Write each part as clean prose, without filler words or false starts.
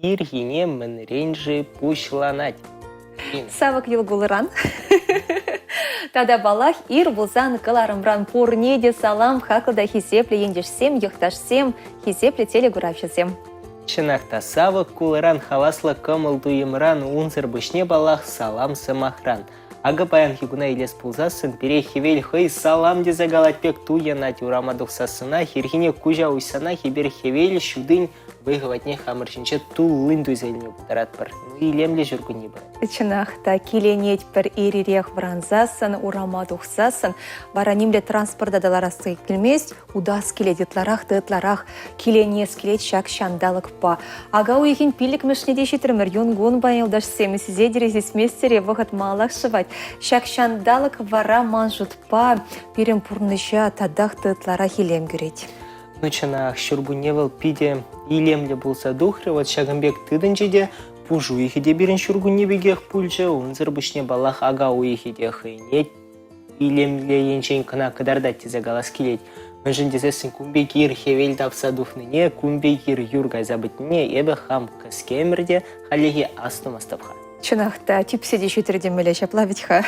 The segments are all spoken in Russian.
ирхине мэнренжи пушланать. Савык юлгулыран. Тада балах ир булзан кыларымран пурнеде салам хакылда хисепле ендешсем, йыкташсем, хисепле телегуравчысем. Чынакта савык кулыран хавасла кымыл дуйымран унзыр бышне балах салам сымахран. Ага паян хигуна илес пулзасын пере хевел хый салам дезе галатпек туянать урамадухсасына хирхине кужа уйсана хибер хевел шудынь выговатне хамыршинче туллын дуйзельне бутаратпар. Ну и лемле жүргүні бар. Чынақта келенет бір ирирех вранзасын, урамадухсасын, баранимле транспорта даларасы келмес, удас келедетларах, дытларах, келенес келет шак шандалық па. Ага уйхин пилік мүшнеде шетірмір юнгун байылдаш семісізе дерезес местере вғыт малақ шывать. Шак шандалық вара манжут па, перем пурныша тадах дытлара хилем гүрет. Ну чынақ шүргүневел пиде илемле болса духры, вот шагымбек тыдынчеде пужу ихиде берін шүргүнебегех пульчы, унзыр бышне балах ага уихиде хыйнет илемле енчен кына кыдарда тезе галас келет. Мәжін дезесін кумбекир хевел тапса духныне, кумбекир юргай забытне, ебе хам кыскемірде халеге астым астапха. Чынақта типседе шүтірде мөлі шаплавитха.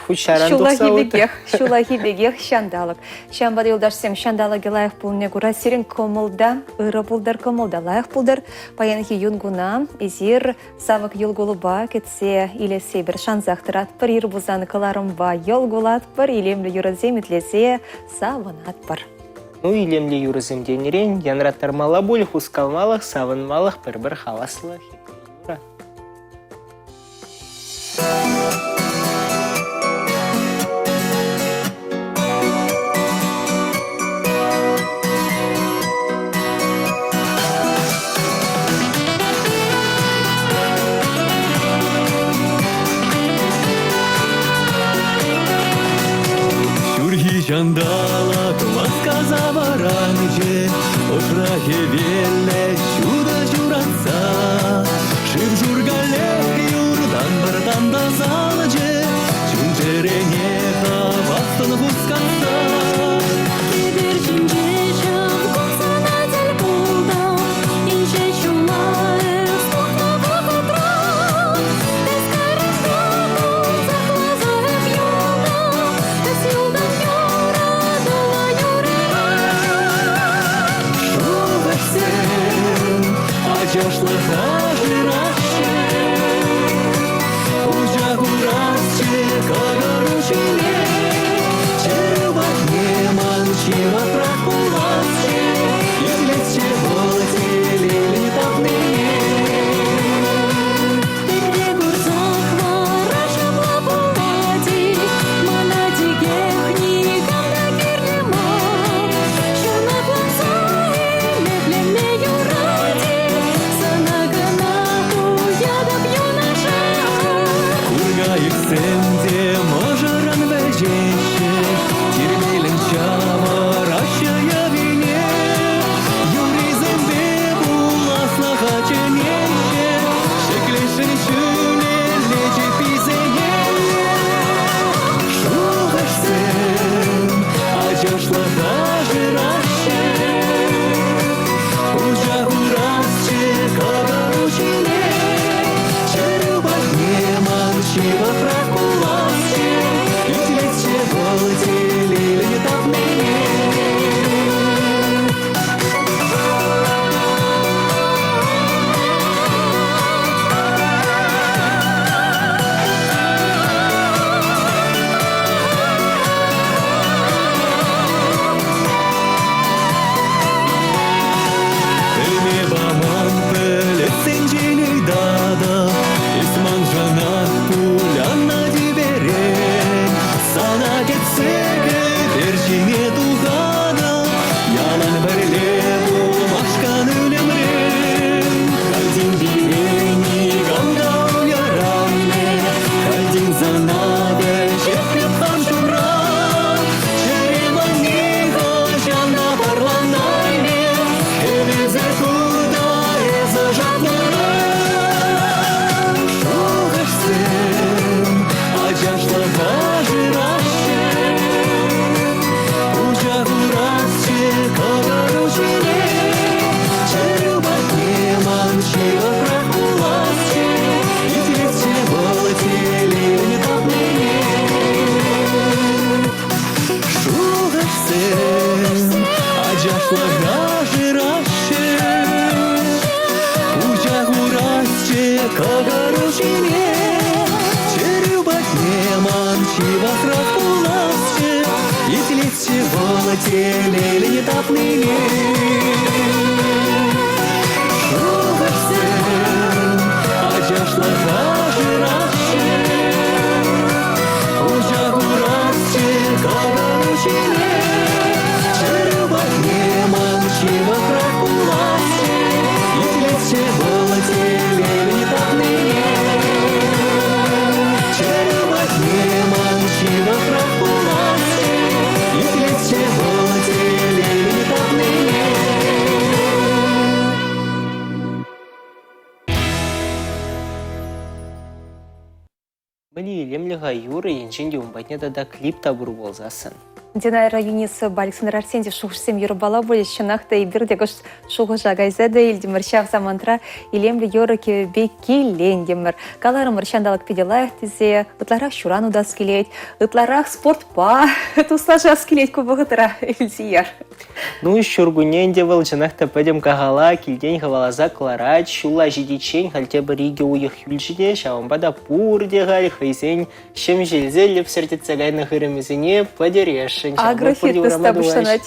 Хуч шаран тұқса оты. Шулахи бегех шандалық. Шамбады елдашсем шандалығы лайық бұлне ғыра серін комылда, ұры бұлдар комылда лайық бұлдар. Паянхи юнгуна, изир савық елгулыба кетсе илесе бір шанзақтырат бір ир бұзаны кыларымба елгулат бір илемлі юрызем етлесе савынат бір. Ну илемлі юрызем денерен, янраттар мала бұл хускалмалық, савынмалық бір хаваслы. Жандала класка заваранже, охрахе велле чудо журанца. Шив жургале юрдан бардан да залже, чунтерене хавастан хусканца. Кибер жинжешам коксана дель булда, инже чулаe стухна вахатра. Без карандону захлазаем юлда, без юлда Ачашлы хажыраще, ужа гурасче, кагаручине, чевахне манчива пракуласче, ирлесче волотели летапные. Перегур захвара шабла пулади, манади гехни камна кирнема, шана глаза и медленне юради. Санагана кагарушине, черюбатне манчива крапуласче, и тлетче волотели не тапныне. Шугасен, ажашла кажыраше, ужагурасче кагарушине, черюбатне манчива крапуласче, и тлетче волотели не тапныне. Черюбатне манчива крапуласче, и тлетче волотели не тапныне. Были лемлега юры, енченде умбатне да клип табур болзасын. Динайра Юнисы Александр Арсентьев шуғышсем юрбала болеш шынақта ибірдегі шуғы жағайзады елдімір шақ замантра илемлі йорыке беки лендемір. Каларым ршандалық педелайық тізе, ұтларақ шуран удас келет, ұтларақ спортпа, тұсла жас келет көбі ғытыра елзияр. Ну, шургунен девал жанахта пойдем кагала, кильдень хавалаза кларать, шула жидичень, хальте бы риге уех юльжиде, шаумбада пур дегали, хайзень, чем жельзель в сердце гайных иремезине подерешь. Агрофитнес табышланать.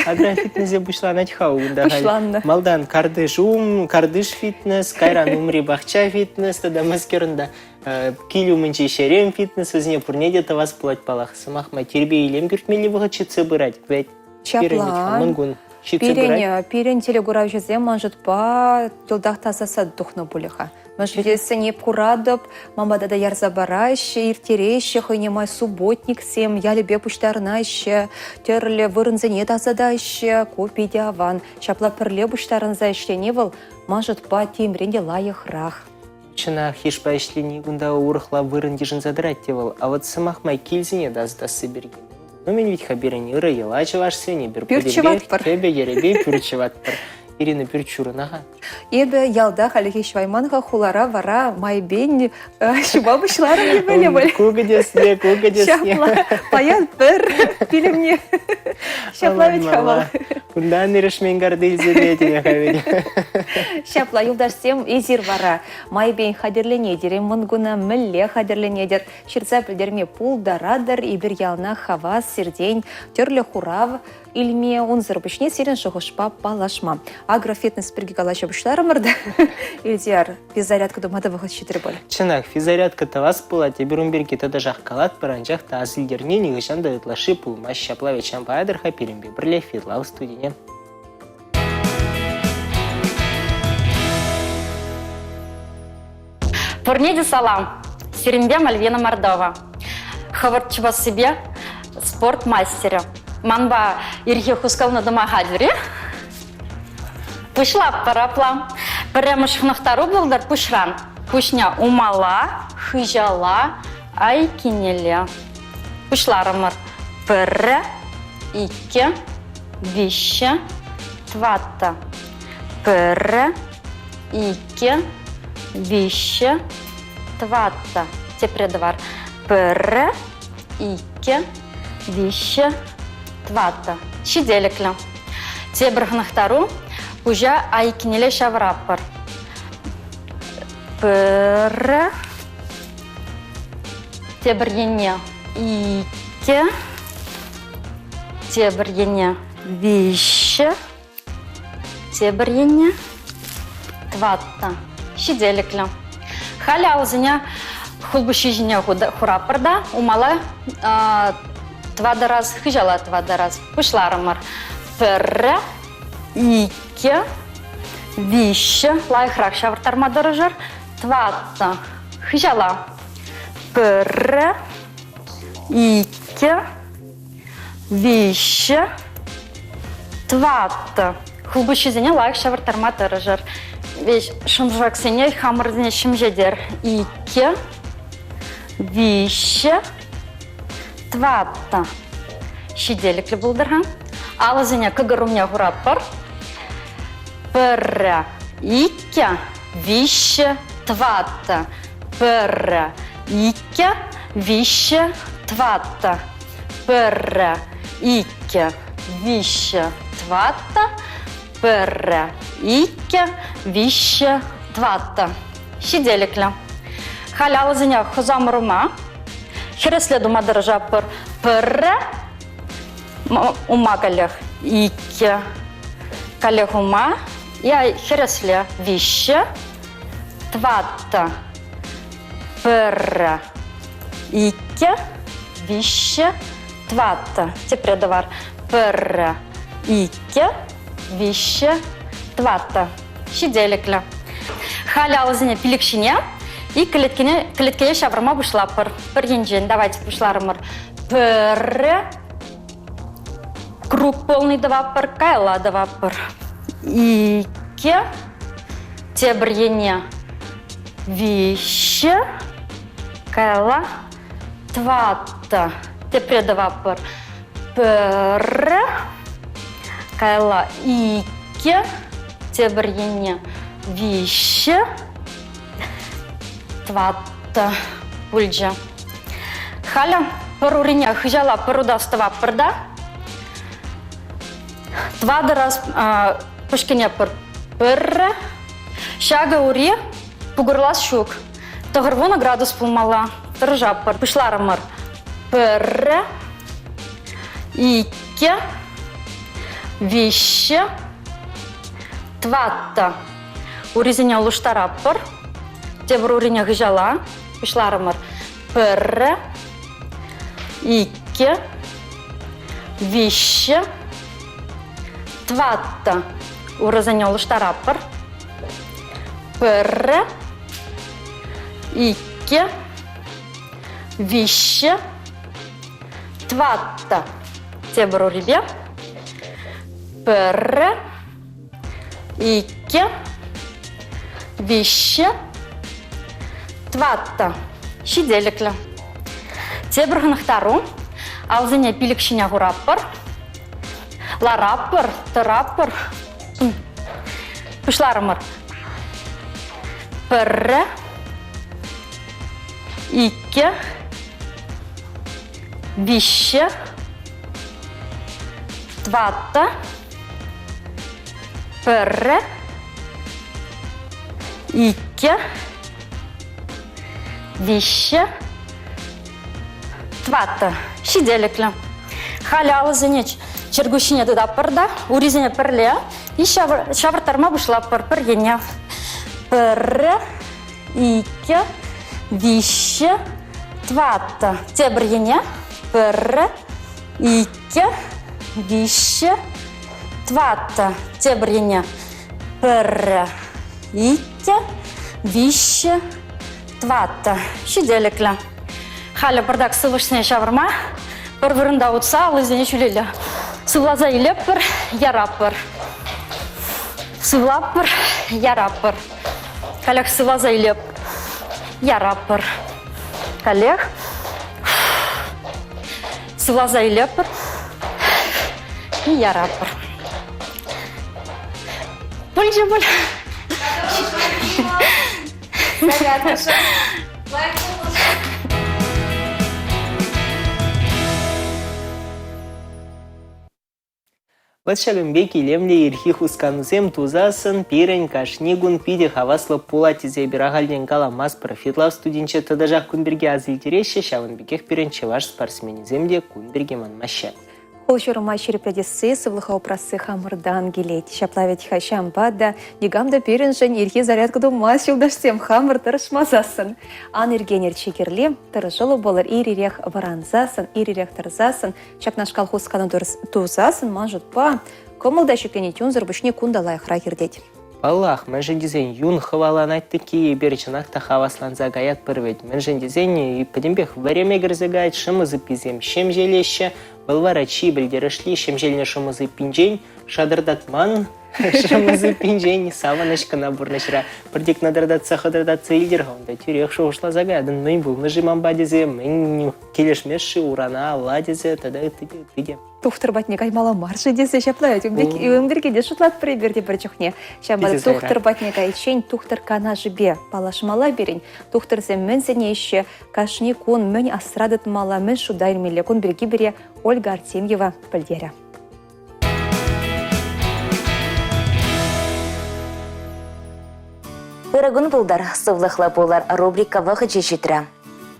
Агрофитнес бушланать хауда. Бушланна. Малдан кардыш фитнес, кайран умри бахча фитнес, тогда маскерында килю мынчи шерем фитнес, возне пурнеде то вас плать палах. Самах матербе илем гюртмели выгачиться бырать. Чаплан. Пирень телегурав жезе манжет па жылдақ тазаса духны булиха. Мәжлесіне курадып, мамада да ярзабарайшы, иртерейші, хойнемай субботник сем, ялебе пуштарнайшы, терлі вырынзіне тазадайшы, копиде аван, чапла пірле пуштарынза ішлене был, манжет па темренде лайықрақ. Чына хишпа ішлене гунда урхла вырынде жын задрать девал, а вот самах май кильзине дазды берген. Ну, мен ведь хабирен ыры елачы сене бір Пюрчеватпыр. Тебе еребе пюрчеватпыр. Ирина Пюрчурынаға. Ебе ялда халихи швайманға хулара вара майбен шубабышларын ебеле бол. Кугадесне. Шапла, паян бір фильмне. Шапла ведь хавал. Кундан ирешмен гарды изелетіне хавели. Шапла юлдашсем изир вара. Майбен хадерленедер, мынгуна мілле хадерленедер. Шырца білдерме пул дарадыр, ибір ялна хава, сирдень, терлі хурав, илме унзыр бішне сирен шығышпа палашма. Агрофитнес бірге қалашы бұшларымырды. Илдер, физзарядка думады вғыт шетір бол. Чынақ, физзарядка тавас была, тебірін бірге тада жақ қалат, біранжақ та азылдерне негішанды ытлашы пулмаш шапла вечан пайдыр хапирінбе. Бірле фидлау студине. Пурнеди салам. Сиримбе Мальвина Мордова. Хаварчыба себе спортмастере. Манба ирхе хускална домагадвери. Пушла парапла. Прямо шхнахтару булдар пушран. Пушня умала, хыжала, айкинеле. Пушларамар. Пырре, ике, вище, твата. Пырре, ике, вище, твата. Тепредвар. Пырре, ике, вище, твата. Шиделекле. Тебрхнахтару. Пужа айкинеле шавраппар. Пырре. Тебрьене. Ике. Тебрьене. Вище. Тебрьене. Твата. Шиделекле. Халяузыня хулбушижине хураппарда. Умала твада раз. Хыжала твада раз. Пушларамар. Пырре. Ике, вище, лайхрак шавартарма дырыжыр, твата, хыжала, пырре, ике, вище, твата. Хулбушизене лайх шавартарма дырыжыр. Веш шымжаксене хамырзене шымжедер. Ике, вище, твата. Шиделеклі бұлдырған. Алызыне кыгырумне хураппар. Пырре, ике, вище, твата. Пырре, ике, вище, твата. Пырре, ике, вище, твата. Пырре, ике, вище, твата. Шиделекля. Халяла зеня хозамрума. Хересле дума дорожа пырре. Ума калех икке. Калех ума. Я хересле вище. Твата. Пырре. Икке. Вище. Твата. Теперь давар. Пырре. Икке. Вище. Твата. Шиделекля. Халяла зеня пиликшине. И клеткене шаврама бушла пыр енжен. Давайте бушларымыр. Пырре. Круг полный два пыр. Кайла два пыр. Икке. Тебр ене. Вище. Кайла. Твата. Теперь два пыр. Пырре. Кайла. Икке. Тебр ене. Вище. Твата. Пульджа. Халя. Паруриня хыжала парудастава пырда. Твада раз пышкине пырре. Шага ури. Пугурлас шук. Тагырвона градус пулмала. Тыржа пыр. Пышларымыр. Пырре. Икке. Вище. Твата. Уризиня луштара пыр. Тебр уриня хыжала. Пышларымыр. Пырре. Икке. Вище. Твата. Уризиня луштара пыр. Пырре. Икке. Вище. Твата. Тебр урибе. Пырре. Икке. Вище. Твата. Шиделекля. Тебр хнахтару. Алзыня пиликшиня гураппыр. Лараппыр. Тыраппыр. Пышларымыр. Пырре. Икке. Вище. Твата. Пырре. Икке. Вище. Твата. Шиделекля. Халяла зенеч. Чергущине туда пырда. Уризине пырле. И шавртарма бушла пыр ене. Пырре. Икке. Вище. Твата. Тебр ене. Пырре. Икке. Вище. Твата. Тебр ене. Пырре. Икке. Вище. Твата. Шиделекля. Халя бардак сывышне шаврма. Пыр-вырында утса, лызене чулелі. Сывлаза илеппір, яраппір. Сывлаппір, яраппір. Калек сывлаза илеп, яраппір. Калек. Сывлаза илеппір. И яраппір. Пульжа бұл. Вот шагымбек илемле ирхи хусканузем тузасын, пирен кашнигун пиде хаваслы пулатизе бирагальден каламас профитлав студенче тадажах кунберге азылтереше шавынбекех пирен чеваш спортсмениземде кунберге манмаще. Холшурма черепредисы сывлыха упрасы хамырдан гелет. Шаплавить хащамбада, негамда перенжен ирхи зарядка думас шилдаштем хамыр тырышмазасын. Ан иргенер чекерли, тырыжылы болыр ирирех варанзасын, ирирех тырзасын, чакнаш колхозканы тузасын, манжутпа, комылда шекене тюнзыр бушне кундалай хракердеть. Аллах, мен жендизен юн хваланать такие берчанах тахаваслан загаят пырвет. Мен жендизен и подембех время грызагает шимызы пизем, чем желеще, был врачи, бельдерешли, чем жельне шимызы пинжень, шадырдатман, шимызы пинжень, саваночка наборнашра, прдик надырдатса хадырдатса илдерга, да тюрех шо ушла загадан, ну и был нажимам бадизе, мен келешмеши урана, ладизе, тогда ты. Тухтыр батнек аймала марши десе шаплавить. Умберге де шутлат приберде бір чухне. Шамбады тухтыр батнек айчень, тухтыр кана жібе. Палашмала берень. Тухтыр зем мен зене еще кашни кун мен асрадыт мала мен шудайр миле кун берге бере Ольга Артемьева пілдері. Ырыгын булдар сывлыхлы болар рубрика вахычы житра.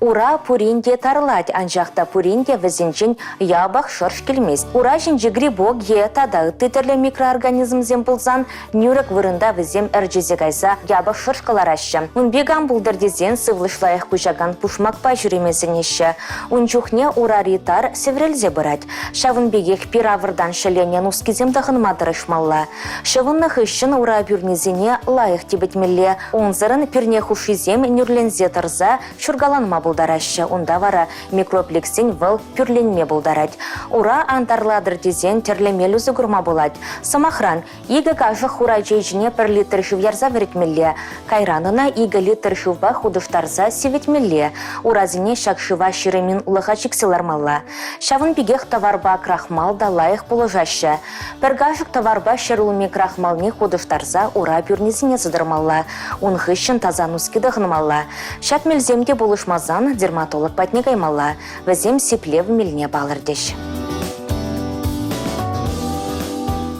Ура пуринде тарлать, анжақта пуринде візінчен ябақ шырш келмес. Ура жінжі грибок е тада титерлі микроорганизм зем бұлзан, нүрік вырында візем әржезе кайса ябақ шырш қаларашы. Унбеган бұлдырдезен сывлышлайық күжаган пушмақпа жүремесінеші. Унчухне ура ритар севрелзе бұрад. Шавынбегек пиравырдан шеленен ускизем дағынмадырышмалла. Шавыннық ішін ура бюрнезіне лайық тебетмелле. Онзырын пірне хушизем нүрлензе тарза шургаланма булдарашы, онда вара микроплексен выл пюрленме булдарать. Ура антарладыр дезен терлемел үзі күрма булать. Самахран, игі кажы хура жейжіне пір литр шывярза веретмелле. Кайранына игі литр шывба худыштарза севетмелле. Уразіне шакшыва ширемин улыға чикселармалла. Шавын бігех товарба крахмал да лайық положашы. Пергажық товарба шырулме крахмалне худыштарза ура пюрнезіне зыдырмалла. Унхыщын тазануски дығынмалла. Шатмелземде булышмазан дерматолог патне каймалла. Візем сеплев милне балырдеш.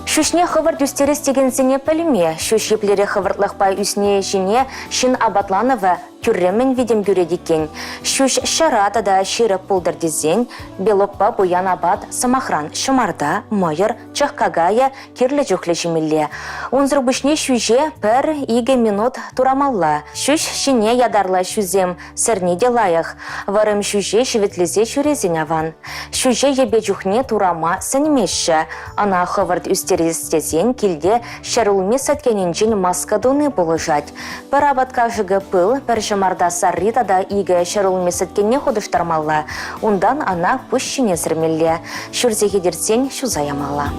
Шушне хывыр дүстерес тегенсене пәліме. Шушеплері хывыртлықпай үсіне жіне шын абатлановы күрремен видем күредекен. Шуш шарата да ширып пулдырдезен, белоппа буян абат самахран шымарда, майыр, чахкагая кирлі жүхлі жемелле. Онзыр бүшне шуже пір иге минут турамалла. Шуш шине ядарлы шузем сірне де лайық. Варым шуже шеветлезе шурезен аван. Шуже ебе жүхне турама сәнемеші. Ана хывырд үстерестезен келде шарулме сәткененжен маскадуны болыжать. Пір абатка жығы пыл, пір Шамарда саррита да иге шарулме сәткенне ходыштармалла. Ундан ана пүшшіне сірмелле. Шүрзе хедерсен шузаямалла.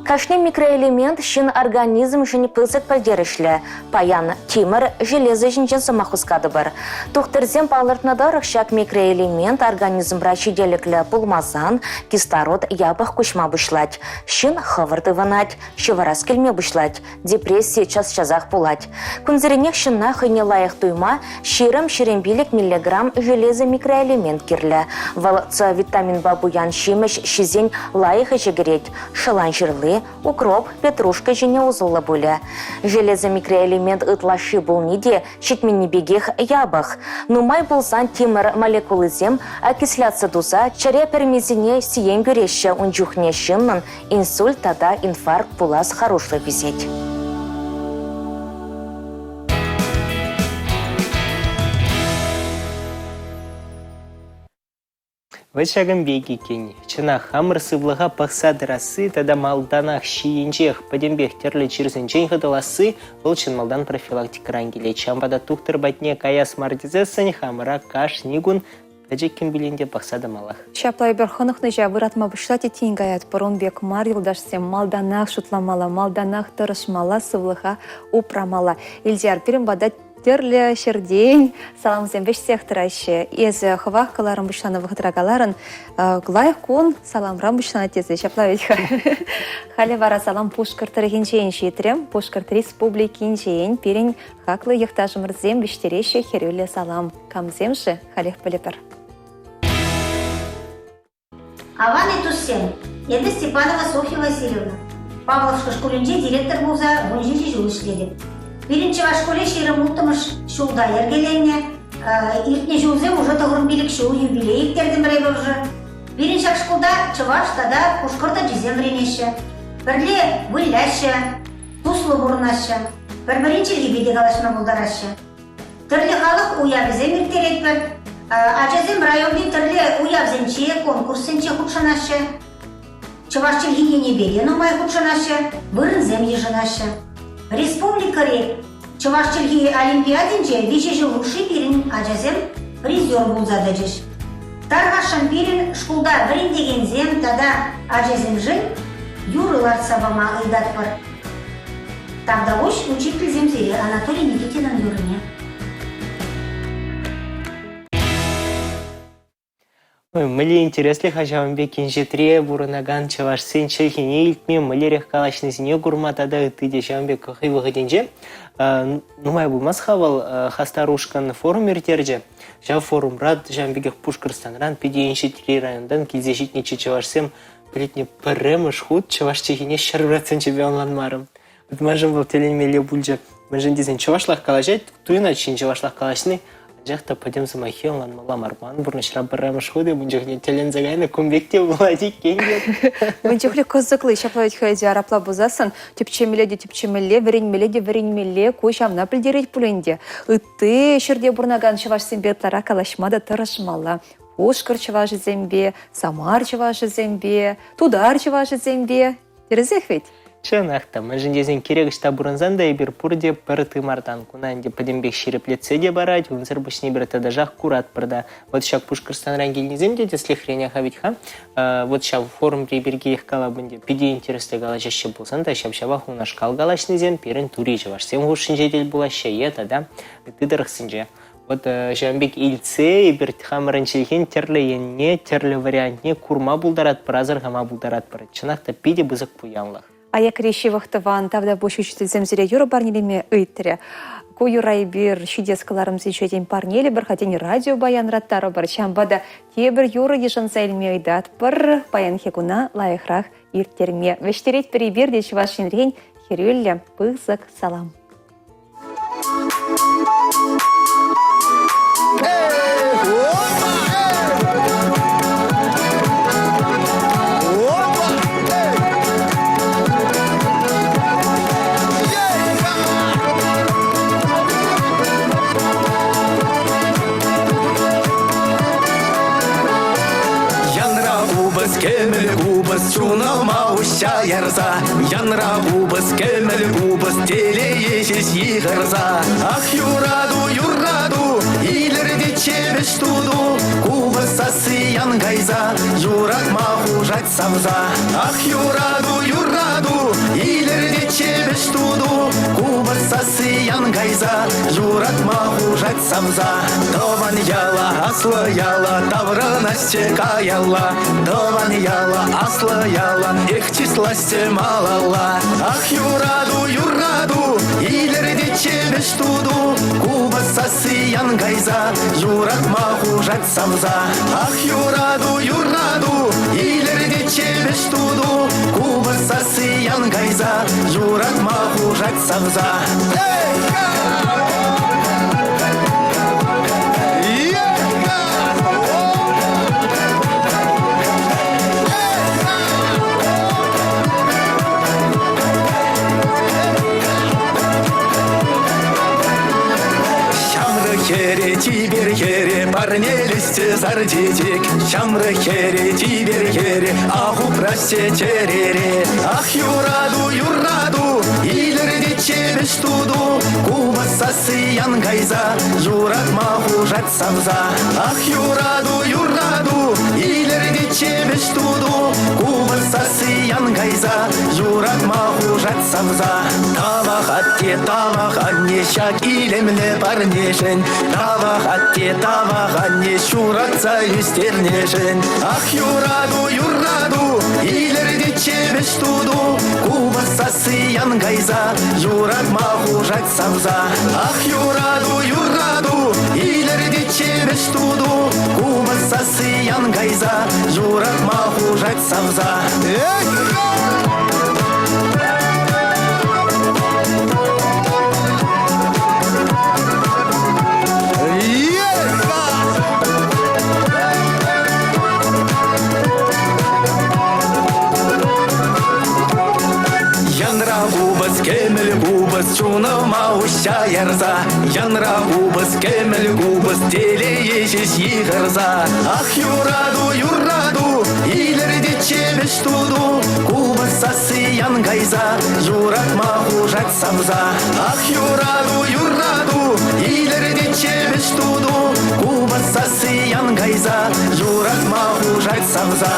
Кашне микроэлемент шин организм жын пызык пәлдерішлі. Паян тимір железі жынжен самахускады бар. Тухтырзен палыртнада рықшак микроэлемент организм брачиделіклі пулмазан, кислород ябық күшма бұшлать. Шин хывырды ванать, шыварас келме бұшлать. Депрессия час-чазақ пулать. Күнзірінек шынна хыне лайық туйма ширым-ширембилік миллиграмм железі микроэлемент керлі. Вал С витамин бабуян шимеш шизен лайық жегерет. Шылан жырлы, укроп, петрушка жіне узулы бұлі. Железі микроэлемент ытлашы бұл неде шетмені бегех ябық. Нумай болсан темір молекулызем окисляться дуза чаре пермезіне сиен göреші унчухне шыннын инсульт тада инфаркт пулас хорошлы бізет. Вычагын беги кені. Чына хамыр сывлыға пақсадырасы, тада малданақ шиенжех падембех терлі чирзенжен ғыдыласы, бұл чын малдан профилактикаран келе. Чамбада туқтыр батне каяс мардизесын хамыра каш нигун тәжеккен біленде пақсады малах. Шаплай берхынықны жа выратма бұшлати теңгаят Паромбек мар елдашсем малданақ шутламала, малданақ тұрышмала, сывлыға упрамала. Илдер перім бада терлі шерден, салам зембеш секторашы. Езі хывақ кыларым бұшланы вғытырагаларын, глайық кон саламрам бұшланы тезі. Шаплай Халі вара салам пушкартырген жейін жетірем, пушкарт республикин жейін перен хақлы ектажымыр зембештереші херюлі салам камземші халех піліпір. Аван и Туссен. Это Степанова Софья Васильевна. Павловска школінде директор болса, онжінші жыл ішледі. Бірінші школе шерім ұлтымыш шулда ергеленне. Илтне жылзем уже тұғырын билік шул юбилейіктердің бірі болжы. Бірінші школда чываш тада пушқырда жезем ренеші. Бірле вылляшы, туслы бұрынашы. Бір-бірінші лебеде қалашына бұлдарашы. Түрлі халық уябізем ертеретпір. Ачазем районный түрлі уявзенче, конкурсенче худшанашы. Чывашчыл хигене берен умай худшанашы, бұрынзем ежынашы. Республикаре Чывашчыл олимпиаденче виче жыл лучший берін ачазем призер болзады жеш. Тарғашын берін шкулда біріндегензем тада ачазем жын юрылар сабама ыйдат бар. Тогда ош учитель земзере Анатолий Никитинын юрыне. Мілі интереслі хажавынбе кенжетре бұрынаган чаваш сен чайхене илтме мілерек калашнызіне күрматада үтіде жавынбе күхи вғыденже. Нумай бұлмас хавал хастарушкан форум ертерже. Жав форум рад жавынбегек пушкырстанран педейінші тірей райондан кезешітнече чавашсем Бритне премыш худ, чаваш чехине 4% чемпионланмарым. Вот можем в теленмеле бульже. Можем дизайн чавашлах калажать, туина чин чавашлах калашны. Жахта пойдем за махил, лан мала марман, бурнышра премыш худы, бунжахне телен загайны кумбекте влади кенгет. Венчухли козыклы шаплавить хайди арапла бузасын, типчемеле, веренмеле, кушам на пильдерить пуленде. И ты, шерде бурнаган чаваш симбетлара калашмада тарашмала. Ошкар чаваш зембе, Самар чаваш зембе, Тудар чаваш зембе. Терезех ведь? Чанахта, можем дизайн керегш табуранзанда и бирпурде перты мартан. Кунанде подембек ширеплеце де барать, вунзер башни берта дажах курат прода. Вот щак пушкарстан рангельни земде, те слихреня хавитха. Вот ща форум приберги их калабынде. Пиди интересы галачаще булсанда, щап-щабах у наш калгалачный зем, перен туричеваш. Сем гушинжедель была щаета, да? Ты дарахсинже. Вот жамбек ильце и бертхамаранчельхен терле вариантне курма булдарат празар гама булдарат парат. Чанахта пиди бызык пуянлах. А я крещевых таван, тавда бошучты земзере юра барнелеме ыйтре. Ку юрай бир шидескаларым зичетен парнеле бір хатен радио баян раттары бар. Чамбада тебір юра ешан сайлме ыйдат бір баян хекуна лайықрақ ирттерме. Вештерет перебер дечі вашын рейн херюлле пызык салам. Кемел губас чуна мауща ярза, янра губас кемел губас теле ешес йыгырза. Ах юраду, илерде чебеш туду, губас сасыян гайза, юрак махужать савза. Ах юраду, илерде чебеш туду, губас сасыян гайза, юрак махужать савза. Дован яла, аслы яла, таврына стека яла, дован яла, аслы яла, их числасте малала. Ах юраду, илерде чебеш туду, губа сасыян гайза, юрак махужать самза. Ах юраду, илерде чебеш туду, губа сасыян гайза, юрак махужать самза. Тибер хере, парнелисте зардитик, Чамры хере, тибер хере, аху просте терере. Ах юраду, илерде чебеш туду, губа сасыян гайза, юрак махужать самза. Ах юраду, илерде чебеш туду, губа сасыян гайза, юрак махужать самза. Тавах анне шак илемле парнешен, Тавах анне шуратса юстернешен. Ах юраду, илерде чебеш туду, губа сасыян гайза, юрак махужать самза. Ах юраду, илерде чебеш туду, губа сасыян гайза, юрак махужать самза. Кемел губас чуна мауща ярза, янра губас кемел губас теле ешес йыгырза. Ах юраду, илерде чебеш туду, губас сасыян гайза, юрак махужать самза. Ах юраду, илерде чебеш туду, губас сасыян гайза, юрак махужать самза.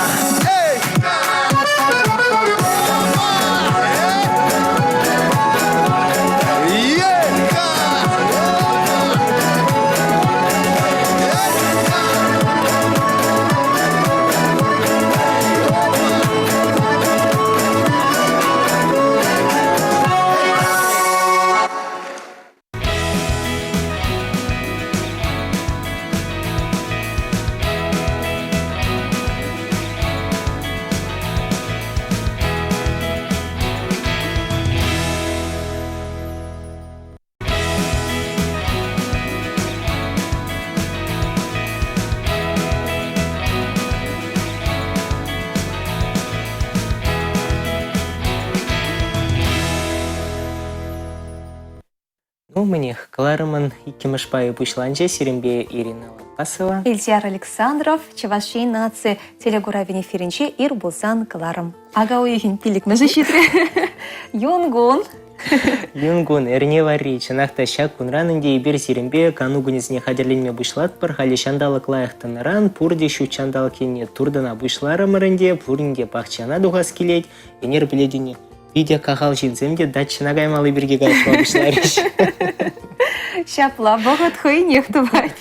Ну, мне Кларман и Кимашпай Пушланче, Серембе Ирина Лампасова. Ильзяр Александров, Чевашей нации, телегуравень эфиринче Ирбулсан Кларам. Ага уйхин пилик межешитре. Юнгун. Юнгун, эрне варри, чанахта щак кунранынде ибер Серембе канугунезне хадерленме бушлат пар хали чандалык лайыктаныран, пурде шу чандалык ене турдана бушларымырынде, пуринде пахчана дугас келет, енер біледіне. Видео кахал жинземде датчына гаймалы бірге гайшма бушларыш. Шапла, богат хой нехтувать.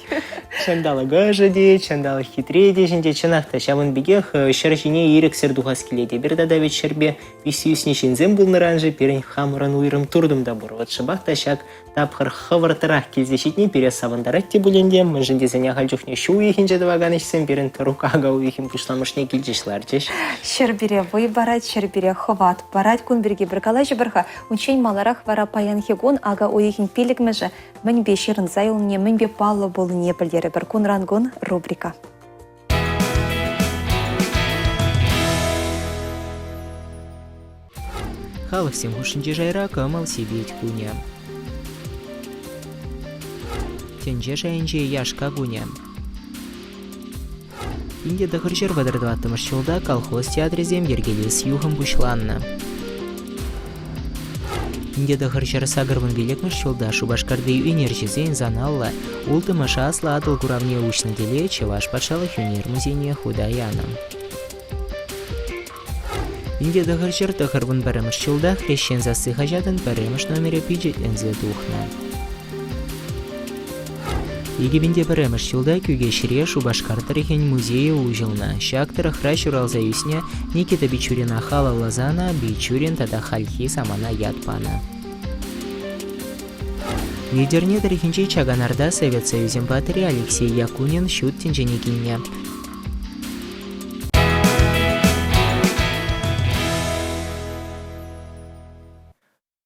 Чандалы гажаде, чандалы хитреде, жинде чанахта шамын бігех шаржине ерек сердугас келеде. Бір дадавет шербе висюсне жинзем булныран же перен хамыран уйрым турдым да бур. Вот шабахта шак тапхыр хавартырах келзешетне пере савандарат те буленде, мы жинде заня хальчухне шу уйхинже даваганышсен перен рукага уйхин пушламышне келжешлар жеш. Шербире вой барать, шербире ховат барать, кун бірге бір калайжы бірға. Унчен маларах вара паян хегон, ага уйхин пилік межі. Мін бе шерін зайылне, мін бе палы болы не білдері бір кун рангон рубрика. Халық сем хушинде жайра камал себет куня. Тенже жайынже яшка куня. Инде дахыржер вадырдваттымыш жылда колхоз театрезем ергелес юхым бушланна. Инде дахыржер сагырвын велекмыш жылда Шубашкарды энержизен заналла, ултымыш асла атыл куравне ушны деле Чеваш патшалық юнер музейне худаяна. Инде дахыржер дахырвын барымыш жылда хрещен засы хажатын барымыш номере пиджетлензе духна. Егебінде барымыш жылда күге шире Шубашкар тарихен музейі ужылна. Шактыры хращ уралза юсне Никита Бичурина хала лазана, Бичурин тада хальхи самана ятпана. Лидерне тарихенче Чаганарда Совет Союзен батыры Алексей Якунин шут тенженекинне.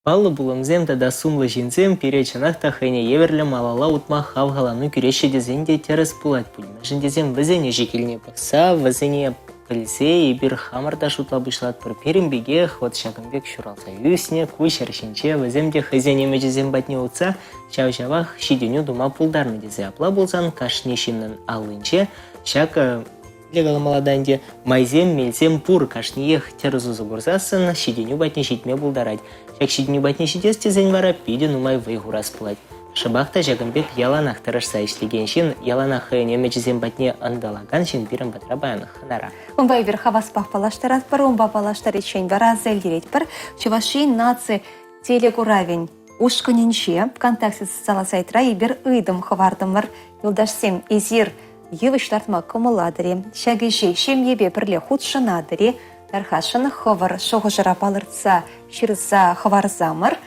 Паллы булымзем тада сумлы жинзем перечанахта хэне еверлі малала утма хавгалану күреші дезенде терес пулать пульна. Жиндезем візене жекеліне пақса, візене пілсе и бір хамарда шутла бұшлат бір перембегех, вот шагымбек шуралса юсне, куш аршинче, віземде хызене межезем батне утса, чау-чавах шиденю дума пулдарны дезе апла болсан, кашне шиннын алынче, шак легалы маладанде майзем, мельзем пур кашниех терзузы гурзасын, шиденю батне шитме булдарать. Шак шиденю батне шидес тезен вара пиде нумай вайгурас пулать. Шабахта жагымбек яланах тарашса ишлеген шин, яланах немечезем батне андалаган шин бирым батрабаян ханара. Умбай бір хаваспах палаштарат пар, умба палаштары чейн бара зәлдерет пар, Чевашей нации телегуравень ушканенче, ВКонтакте социала сайтра и бір ыйдым хавардымыр, юлдашсем изир евыштартма комыладыре, шагыжей шем ебе бірле худшынадыре, тархашын хавар шоғы жырапалырца шырза хаварзамыр,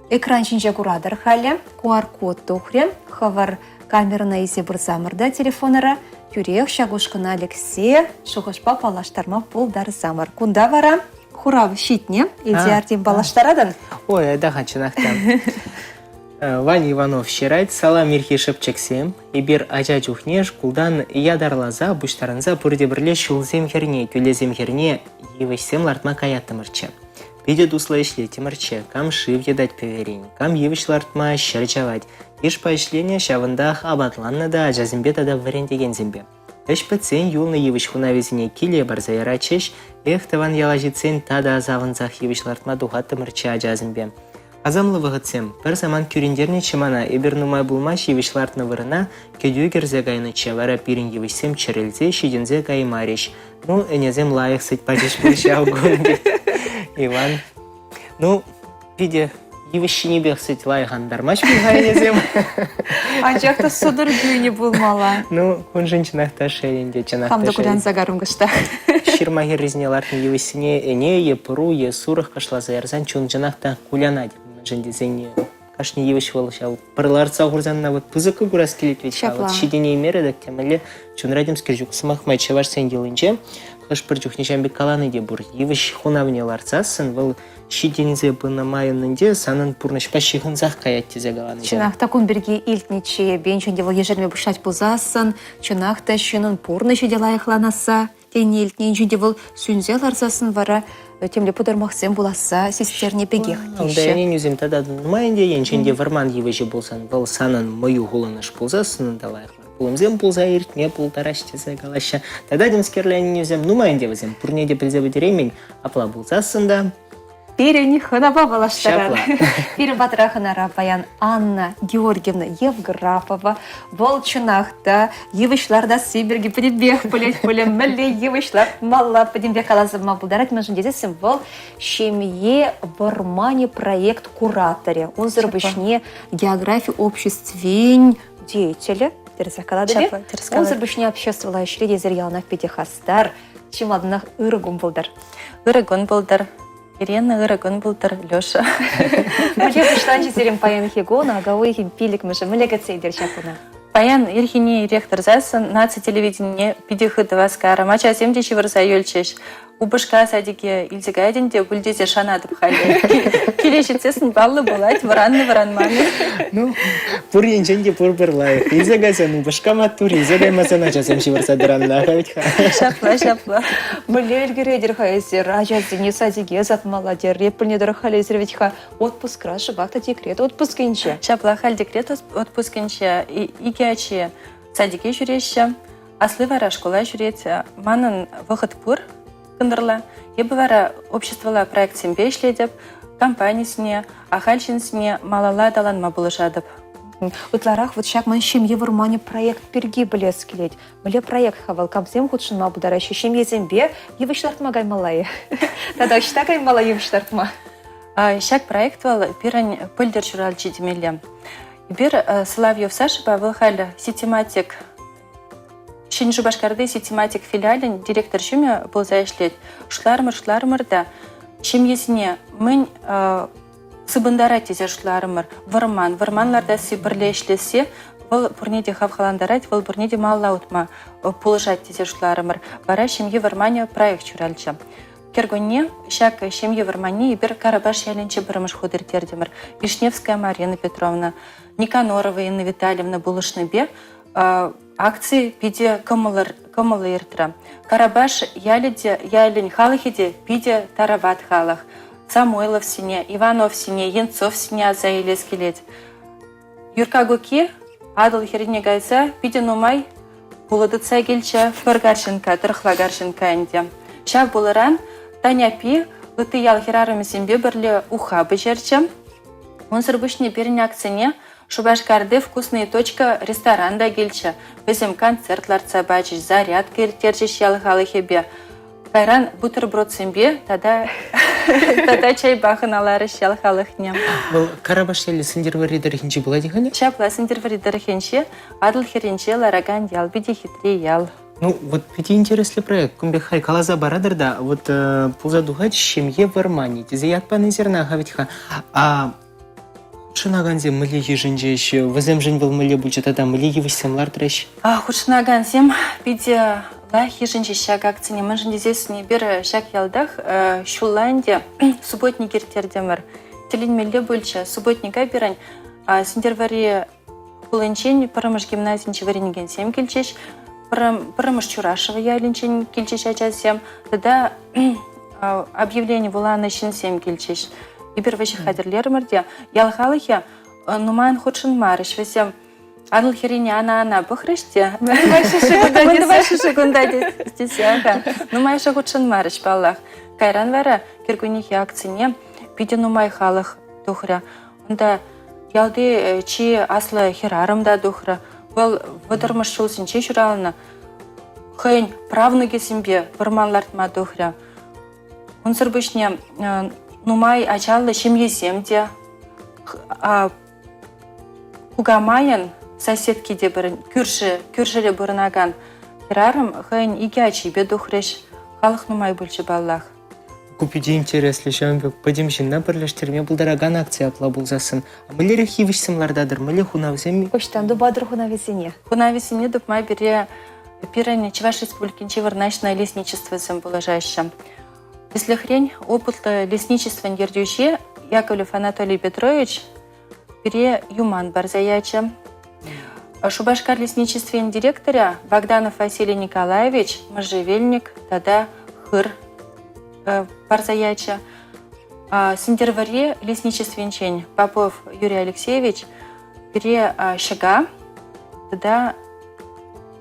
экран чинже курадыр халі, QR-код тухре, хавар камерына изе бұрзамырда телефонара, юрех шагушкына Алексей, шоғышпа палаштарма пулдар замыр. Кунда вара, хурав щитне, илдиардин балаштарадан? Ой, айдаға чынақтан. Ваня Иванов ширайт, сала мирхи шыпчексем, ибір ажа жухнеш, кулдан ядарлаза, буштарынза пұрде бірле шулзем херне, күлезем херне, евешсем лартма каяттымырчы. Пиде дусла ишле тимырчы, кам шив едать певерень, кам евеш лартма шарчавать. Иш по ишлене шавындах абатланна да ажазымбе тада варендеген зембе. Эш пэцен юлны евеш хунавезіне келе барзайра чеш, эх таван ялажицен тада азавынзах евеш лартма духаттымырчы ажазымбе. Азамлы вағытсем, бір заман күрендерне чымана эбір нумай булмаш евешлартны вырына, кедю керзе гайныче, вара пирин евешсем чырылзе, шидензе гаймариш. Ну, энезем лайық сыть пачеш бұлшау гонды. Иван, ну, виде, евешші не бех сыть лайған дармаш бұлға энезем. Анчақта судыр дүйіне болмала. Ну, он женчинақта шейінде, чанақта Хамды кулян загарым гышта. Ширмагер резнелартын евесіне эне, епыру, есурых кашла заярзан, чун жанақта кулянадь. Жендезене кашни евеш волшал. Парларца гурзанна вот пузыка гурас келет ведь. Вот шидене мередак темеле чунрадим скажук самахмай чеваш сенделинче. Хаш пырчухне жамбек каланы де бур. Евеш хунавне ларцасын выл шиденезе бына майыннынде санын пурныш пащихынзах каят тезе галаны. Чынақта кун бірге илтнече, бенчунде выл ежерме бұшать бұзасын, чынақта шынын пурнышы делайықланаса, тен илтнен жүнде выл сүнзе ларцасын вара темле подармахсем буласа сестерне бегех Да, я не үзем тогда. Майнде, енченде варман евежі болсан, бұл санын мою ғолыныш болса, сынын далайықлар. Бұлымзем болса, ертіне бұлтараштеса қалаша. Тогда демскерлен не үзем, майнде візем. Пурнеде білзе бідеремень, апла болса сында. Перени хынаба балаштарар. Шапла. Пирин батрахынара баян Анна Георгиевна Евграфова Волчунахта Евышларда Сибирги подебех полем мэлле Евышлар малла подебех алазыма булдарак мәжін дедесім бұл шемье вармане проект кураторе. Он зарбышне географии обществень деятеля. Он зарбышне обществовала шреди зерьялнах пятихастар. Чимаднах ырыгум булдар. Ырыгун булдар. Ирена ырыгун булдар Лёша. Мөле бұштан жезерім паян хегона, агауы хим пилік мүші, мүлеге цейдер шақуна. Паян ирхине ректор засын, наци телевидение пидихы дваскара, мача 70 вырса юльчеш. Убышка садике илзигайденде гүлдезе шанадып хали. Келешетсесін баллы болайт, варанманы. Ну, пур енченде пур бірлай. Илзегайсан, убышка маттур, илзегаймасан ачасем шиварса дыранна. Шапла. Мөле үлгередер хайсер, ажазине садиге затмаладер, репілнедер халезер ветха отпуск рашы, бақта декрет отпускенче. Шапла халь декрет отпускенче, игяче садике жүреше, аслы вара школа жүрет, манын вғыт пур, кындырла. Ебі вара обществола проект сембе ішледіп, компаниясіне, ахальшінсіне малала даланма бұлышадып. Утларах вот шак ман шемье вармане проект перги білес келет. Мөле проект хавал камсем худшынма бұдаращы шемье зембе евышлартма гаймалайы. Тада ұшта гаймала евышлартма. Шак проект вал пирань пыльдер жүралчы демелі. Бир Соловьев Саша был халі систематик Шинжу Башкарды систематик филиален директор шуме был заишлет. Шлармыр да шемьесіне мін сыбындара тезе шлармыр варманларда сибірле ішлесе бұл бұрнеде хавхаландарать, бұл бұрнеде маллаутма пулышат тезе шлармыр. Бара шемье вармане проект жүралчы. Кергоне шак шемье вармане бир Карабаш яленче біріміш ходыртердемір. Вишневская Марина Петровна, Никанорова Инна Витальевна Булышныбе акции пиде кымылы ертіра. Карабаш ялень халахиде пиде тарават халах. Самойлов сине, Иванов сине, Янцов сине азаилес келет. Юрка Гуки, адыл херіне гайса, пиде нумай булыдыца келче Фергаршенка, Тырхлагаршенка энде. Шак булыран, Таня Пи, ыты ял херарымы сембе бірле ухабы жерче. Он сырбышне беріне акцияне, Шубашкарды вкусные точка ресторанда келче. Безем концертларца бачыш, заряд кертержеш ялхалы хебе. Кайран бутерброд сембе, тада чай бахыналары ялхалыхне. Бұл Карабаш елі сіндерваридер хенче была дихане? Шапла сіндерваридер хенче, адыл херенче лараган ял, биде хитре ял. Ну, вот это интересный проект. Кумбехай калаза барадыр да, вот пулзадугать шемье вармани. Тезеят паны зерна гавитха. А Худшынаганзе мыле ежінже еще, візем жын был мыле бульча тада мыле евісемлар трэш. Худшынаганзем биде лах ежінже шак акцияне, мын жындезесіне бір шак ялдах шулланде субботник ертердемір. Телин мелле бульча субботника берань сендервари кулынчен пырымыш гимназинче варенеген сем келчеш, пырымыш Чурашева ялинчен келчеш ачасем, тада объявление вуланы сем келчеш. Ибір вәші қадірлерімірде, ялғалығы нуман худшын марыш, вәсем адыл херине ана бұқырыште. Мұндывайшы шығында десе, нумайшы худшын марыш баллах. Кайран вәрі кергөнеге акцияне биде нумай халық дұқыра. Онда ялды чи аслы херарымда дұқыра. Бұл вұдырмыш шулсынче жүралына хүйін правнуге сімбе варманлартма дұқыра. Он сырбышне нумай ачаллы шемьесемде, хугамайын соседкеде бірін, күршілі бұрынаган херарым хүйін иге ачибе дұқыреш, халық нумай бөлші баллах. Купиде интереслі шамбек, падем жинна бірлештерме бұлдараган акция апла бұлзасын. А мылері хивішсімлардадыр, мылі хунавземи? Почтанду бадыр хунавесене. Хунавесене дұпмай бере пиране Чуваш республикинче варначное лесничество зем положайшам. Если хрень опыт лесничества нердюще, Яковлев Анатолий Петрович бере юман барзаяча. Шубашкар лесничествен директоря Богданов Василий Николаевич, можжевельник, тада хыр барзаяча. Сендерваре лесничественчень Попов Юрий Алексеевич пере шага, тогда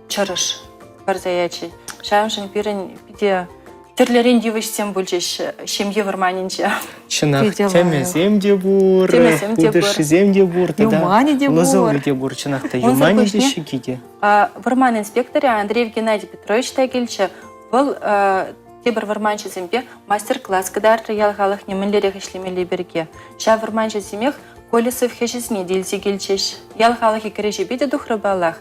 чарыш барзаячий. Шамшин пирен пиде терлерен дивышсем бульчеш шемье варманинче. Чынах Пиде темесем де бур, Темесем де бур. удышызем де бур, Юмани де бур. лозовый де бур, чынахта Он юмани де запашне. щекиде. Варман инспекторе Андрей Геннадий Петрович Тагильче был тебір варманчы зембе мастер-класс кадарты ялғалық немінлерек ішлемелі берге. Ша варманчы земех Колесов хешізіне делсе келчеш. Ялғалық екірежі беде дұқры балақ.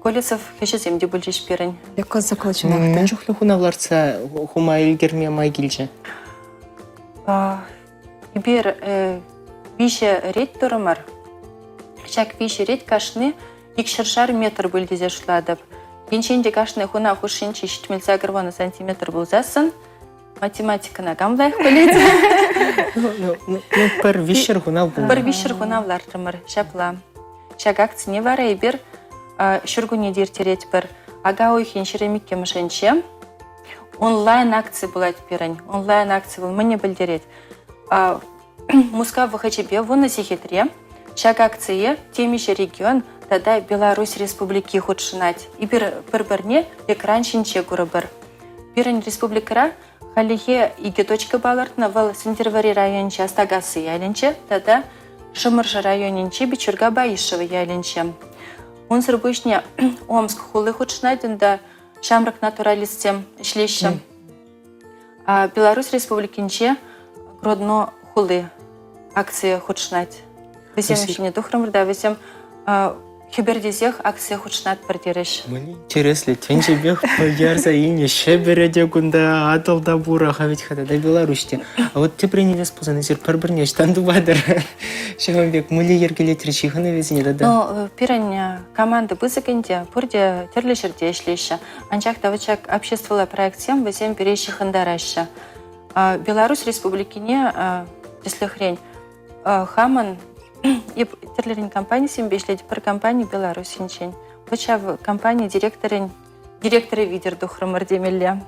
Колесов хешіземде бүлчеш берін. Леко заколчынақта. Мен жүхлі хунавларца хума илгерме май келче. Ибер више рейд тұрымыр. Шак више рейд кашны 2,5 метр бүлдезе шладып. Генченде кашны хуна хушинчи 7 сантиметр болзасын. Математикана камлайық біледі. Ну, пір вишер хунав бұл. Бір вишер хунавлар тұрмыр. Шапла. Шак акцияне вара ибер шүргуне дертерет бір. Ага ойхен шеремикке мышенче. Онлайн акция болады берін. Онлайн акция бұл міне білдерет. Муска ВХЧБ вуны сехетре. Шак акция темеше регион тада Беларусь Республики худшынать. И бір-бірне экран шинче көрі бір. Бірін республикара халихе иге точка балартына вал Сендервари районче Астагасы яленче, тада Шымыржы районенче Бичурга Баишева яленче. Он сырбышне Омск хулы худшынайтында шамрак натуралистем шлещем. Беларусь Республикинче Гродно хулы акция худшынать. Весем еще не тухрымырда, весем хибердезех акция худшынат бірдереш. Мне интересно, тенче бех поярза ине шебереде кунда аталда бураха ведь хада да Беларусьте. А вот ты приняли спозаны зер пар-бірне штанду бадыр. Шамбек муле ергелет речиханы везіне да. Ну, пирань команды бызыкенде, пурде терлешерде ишлеща. Анчак тавычак обществовала проектсем, весем перещихандараща. Беларусь Республикине, если хрень, хаман и терлерин компания сембешлеть пар компании Беларусь инчень. Выча в компании директоры видер духрымыр демелле.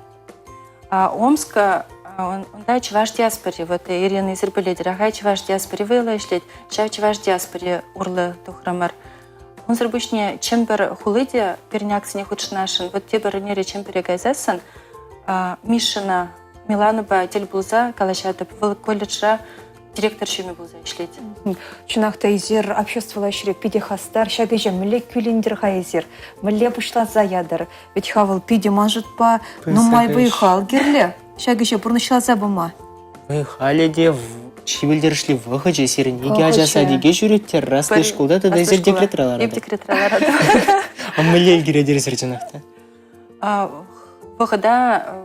Омска он да чваш диаспоре вот Ирина Изербеледер, ага чваш диаспоре вылла ишлеть, чваш диаспоре урлы духрымыр. Он зарбышне чембер хулыде перняксыне худшнашын. Вот те барынере чембере гайзасын Мишина Миланова тельбулза калашатып в колледжа директор шеме булза ишлет. Чунақта изер обществовала шерек пиде хастар, шагыжа міле күліндер хайзер, міле бұшлаза ядыр. Ведь хавал пиде мажыт па, ну май выехал герле, шагыжа бұрнышлаза бұма. Выехали де шибілдерішли вғычы серін еге ажаса деге жүреттер расты школда да изер декретралар. Еп декретралар. А міле елгередер сірчінақта? Вғыда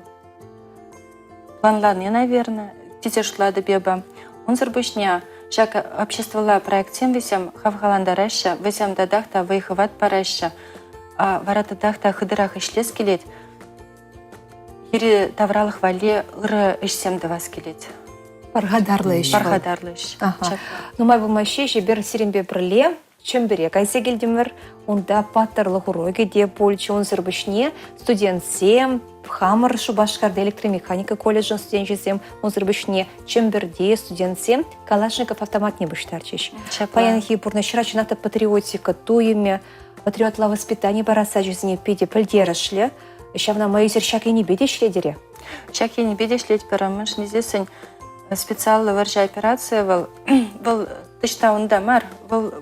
планланы, наверное, тете шлады беба. Он зарбышня, шак обществовала проектем весем хавхаландараща, весем дадахта выехыват параща, варата дахта хыдырах ишлес келет, хири тавралых вале ыры ишсем давас келет. Паргадарлы еще. Паргадарлы иш. Ну май бұма шеші бір сиренбе бірле, чем бере кайсе келдімір, онда паттарлы хуроги де польчы, он зарбышне студент сем, Хамар Шубашкарда электромеханика колледжин студенчесем, он зарбышне Чемберде студентсем, Калашников автомат не быштарчиш. Паянхи пурнашира чыната патриотика туеме, патриотла воспитание бараса жизни пиде пыльдерышле, щавна мои зерщак и не бедешле дере. Чак и не бедешле перамыш не здесь специально варжа операция был тышта унда мар, был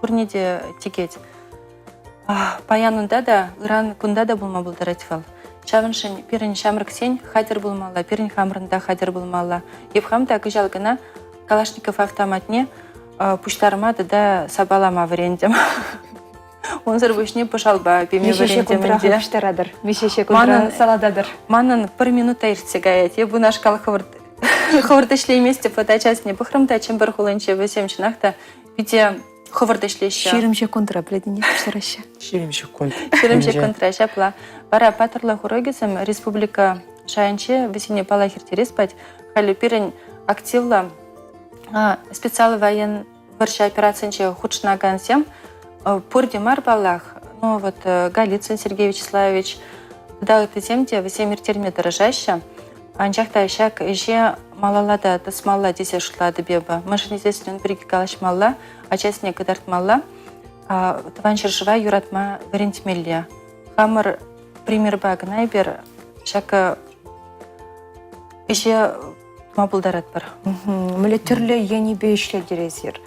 пурниде тикет. Паянунда да, гран кунда да булма булдарать вал. Шавыншын пирін шамрық сен хадер болмала, пирін хамрында хадер болмала. Епхамда күжалгына Калашников автоматне пуштармады да сабалама варендем. Он зарбышне пошалба пеме варендемінде. Мешеше контра салададыр. Манын бір минута иртсе гаят. Ебу наш кал хывырды шлейместе фоточасне бұхрымда чем бір хулынче весемчінақта биде хывырды шлейші. Ширимше контра біледіне пішіріші. Ширимше контра. Ширимше контра шапла. Бара патырлы хурогисем республика шайынче весене палахирте респать. Халі пирін активла специалы воен варша операциянче худшнаган сем. Пурдимар балах, ну вот Голицын Сергей Вячеславович, да это темте весемир терме дорожаща. Анчақта шак же малалада тасмалла десе шутлады беба. Машин естественно бірге калашмалла, ачасыне кыдартмалла, таваншыр жыва юратма варентмелле. Хамыр пример багына бер шак же мабулдарат бар. Мөлі түрлі ені бейшлер дерезер.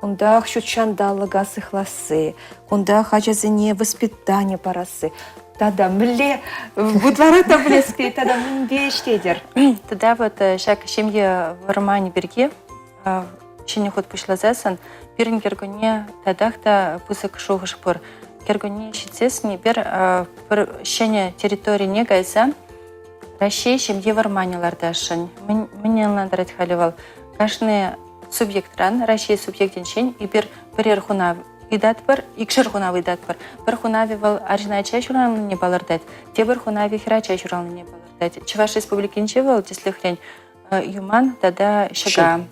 Ондақ шучандалыға сықласы, ондақ ажазыне воспитание парасы. Тада мөлі бұдварата білеске, тада мін бейшледер. Тада вот шак семье вармани берге, шене ход пушлазасан, бірін кергоне тадақта пусық шоғыш бұр. Кергоне шетсесіне бір шене территории не гайса, Россия семье варманиларда шын. Менен ландарат халивал. Кашны субъектран, Россия субъектеншен, и бір ерхуна видат бар, икшер хуна видат бар. Бір хунави вал аржиначай шуралны не балардат, те бір хунави хирачай шуралны не балардат. Чуваш республикинче вал, теслихрень, Юман, тада Шага.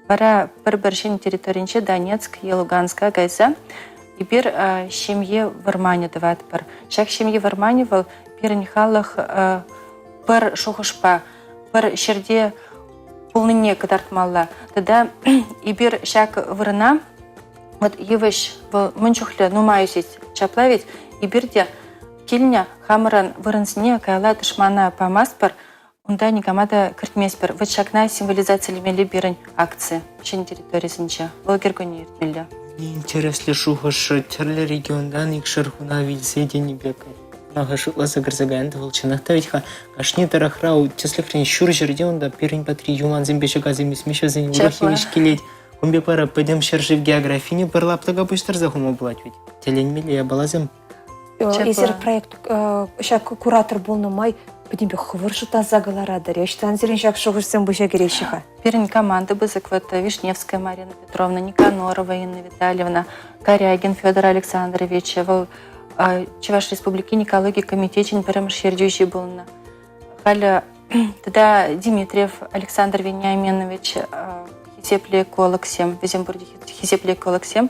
Бара бір шен территоринче Донецк и Луганска гайса, и бір семье вармани дават бар. Шак семье вармани вал, бірін халах бір шухышпа, бір шерде полныне кадартмалла. Тада и бір шак вырына, вот евыш в мунчухле нумаюсить чаплавить, и бірде кильня хамыран вырынсіне кайла тышмана памаспар, онда никамада кіртмеспер. Вот шакна символизация лимели бірін акции, шен территориясынча. Ол кергоне ертмелі. Интересли шухаш терлі региондан икшер хуна вильсе дені бекай. Нага шутла загрзаганды волчанахта ведь кашни тарахрау теслихрень шур жерде онда перень патри юман зембеші газы смеша за урахивиш келеть. Комбе пара пойдем шаржи в географии, парлаптага быстро захума блать ведь. Телень милия балазем. Изер проект шак куратор был на май, Пойдем хвыршута загаларадар. Я считаю, зелень шаг шогушсем буща герещиха. Перень команды бызыкват Вишневская Марина Петровна, Никанорова Инна Витальевна, Корягин Федор Александрович, Чуваш Республики Никологии комитетчин перемшердющий был на Халя тогда Дмитриев Александр Вениаминович, Хисепле эколог 7, в Зембурге Хисепле эколог 7,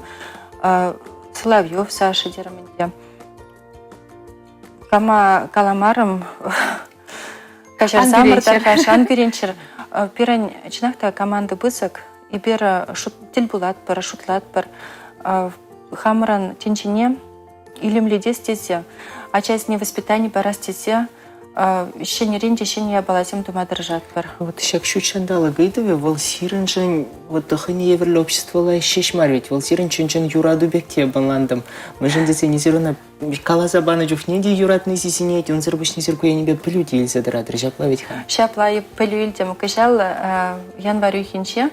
Соловьев Саша Дерментья. Кама каламарам Кашар Самар Тархашан Перенчер Пирань Чнахта команды бысок и бера шутиль булат пара шутлат пар Хамран Тинчине илимли дестеся, а часть невоспитания порастеся, еще не ренди, еще не обалазим дома держат пар. Вот сейчас чучандала гайдове волсиренжен вот дохани еврель общество лайщиш марвить волсиренчен юраду бекте банландом. Мы же деценизировано калаза бана жуфнеди юратный сисинети он зербушни зерку я небе плюти или задратр шапла ведь ха. Шапла и плюильтем кашал январю хинче.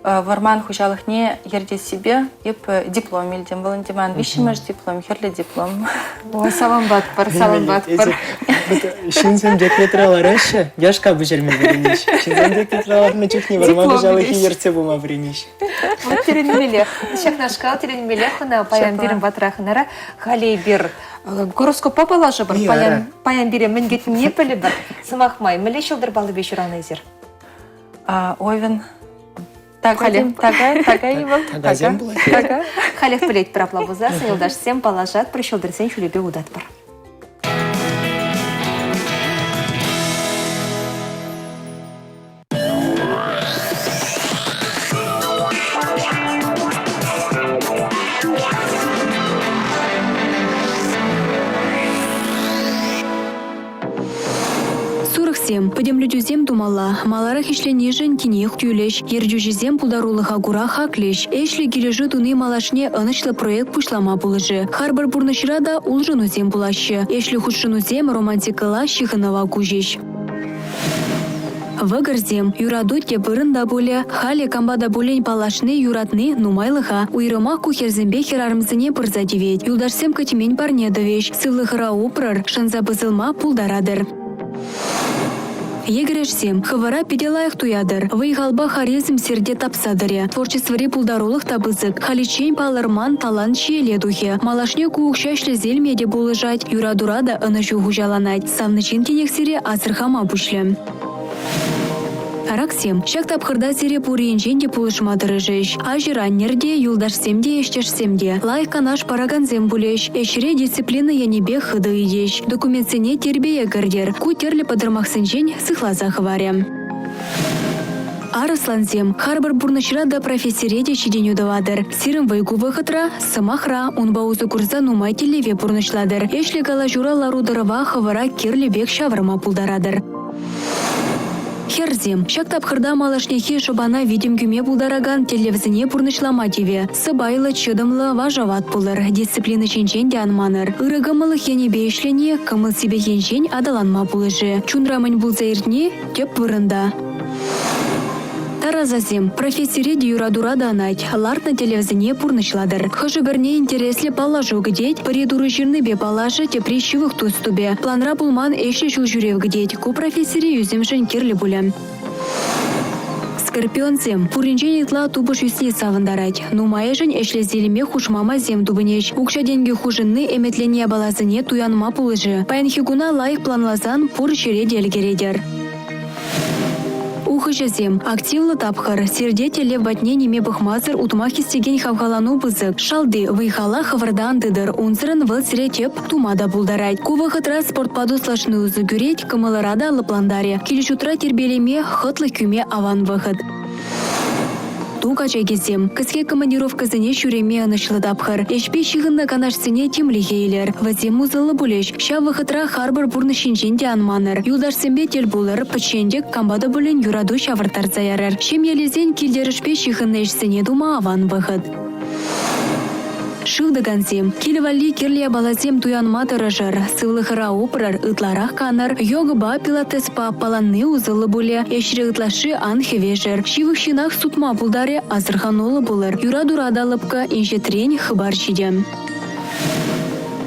Варман хужалых не ерде себе и диплом ильдем Валентиман вишимаш диплом херли диплом. О, саламбат пар. Шинзем декретрала раньше, яшка бежерми верниш. Шинзем декретрала на чухне варман хужалых и ерце бума верниш. Вот теренмелех. Шах нашкал теренмелех на паян бирим батрахнара халей бир. Гороскопа балажа бар паян бирим мингет не пели бар. Самахмай мелешилдер балы бешураны зер. Овен Тагай его. Халех плеть проплабуза, сенилдаш всем положат, пришел дресен чулебе удат пар. Пойдем людюзем думала, маларах ишлени жен кинех тюлеш, ердюжизем пулдарулыха гура хаклеш, эшли гилежи туны малашне анычлы проект пушлама булыжы. Харбар бурнышрада улжынузем булашы, эшли худшынузем романтикала шихынова гужеш. Вăгăрзем юраду те пырында буле, хали камбада булень палашны юратны нумайлыха, уйрыма кухерзембе херарымзыне пырза девет, юлдашсем катимень парне довеш, сывлыхыра упрар, шанза бызылма пулдарадыр. Егерешсем, хывара пиделаях туядыр, выйгалба харезм серде тапсадыре, творчествори пулдарулых табызык, халичень палырман талант чиеле духе, малашне куукшашле зельмеде булыжать, юрадурада ынычу гужаланать, савнычин тенексире азырхама бушлем. Араксем, шак тапхырда сире пуринченде пулышмадыры жеш. Ажираннерде, юлдашсемде, ещешсемде. Лайка наш параганзем булеш. Эшре дисциплина янебе хыды идеш. Документсене тербее гардер. Кутерлі падырмақсынчен сыхлаза хваря. Арысланзем, харбар бурнышрада профессореде чиденюдавадыр. Сирым вайгу выхытра, сымахра, унбаузы курза нумай телеве бурнышладыр. Эшлі кала жура ларудырыва хавара кирлі бек шавырма пулдарадыр. Херзем, шак тапхырда малашнехи шобана видим гюме булдараган телевзіне бурнышлама деве. Сыбайлы чыдымлы важават пулыр, дисциплина ченчен де анманыр. Ирыгымылых янебе ешлене, кымыл себе енчен адаланма пулыжы. Чунрамын булза иртне, теп вырында. Таразазем, профессоре юрадура данать, лартна телевзіне пурнышладыр. Хыжы бірне интереслі палажу гдеть, паредуры жирны бе палажы тепрещивых тустубе. Планра булман эші жыл жүрев гдеть, ку профессоре юземшін керлі булем. Скорпионцем, пуринчен итла тубыш юсне савындарать. Нумайышын эшлезелеме хушмама зем дубынеш. Укша деньги хужынны эметлене балазыне туянма пулыжы. Паянхигуна лайық планлазан пур шере делгередер. Ухыжазем, активлы тапхыр, сердетеле ватне неме бахмазыр утмахи стеген хавгалану бызык. Шалды, выйхала хавардан дыдыр, унсырын выл сиретеп тумада булдарать. Кувахытра спортпаду слашны узы гюреть, кымылырада лыпландаре. Килишутра тербелеме хытлы кюме аван выхыд. Тука чайгезем, кыске командировка зіне шуреме анышлы тапхыр. Эшпе шығынна канашсыне темлі хейлер. Вазем музылы булеш, ша выхытра харбар бурны шинченде анманыр. Юлдашсембе тел булыр, пачендек камбада булен юраду шавыртар заярыр. Шем елезен килдерішпе шығынна ешсіне дума аван выхыд. Шылдыгансем, килвали кирлия балазем туянма тырыжыр, сывлыхыра опырыр, ытларах каныр, йогыба пилатеспа паланны узылы буле, эшре ытлашы ан хевежер, шивых шинах сутма булдаре азырханолы булыр, юра-дурада лыпка инжетрень хыбар шидем.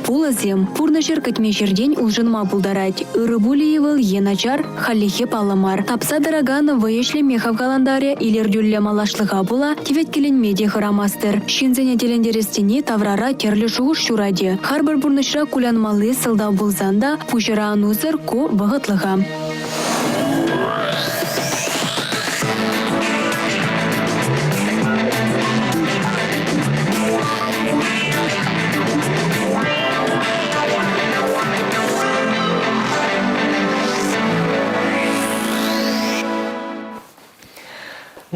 Пулазем, пурнышыр кытме жерден улжынма булдарать. Ыры булиевыл еначар, халлихе паламар. Тапса дыраган выешле мехав каландаре илердюлле малашлыға була, тевет келен меде хырамастыр. Шинзене телендерестіне таврара керлі шуғыш шураде. Харбар пурнышра кулянмалы сылда булзанда, пушыра анузыр ку вғытлыға.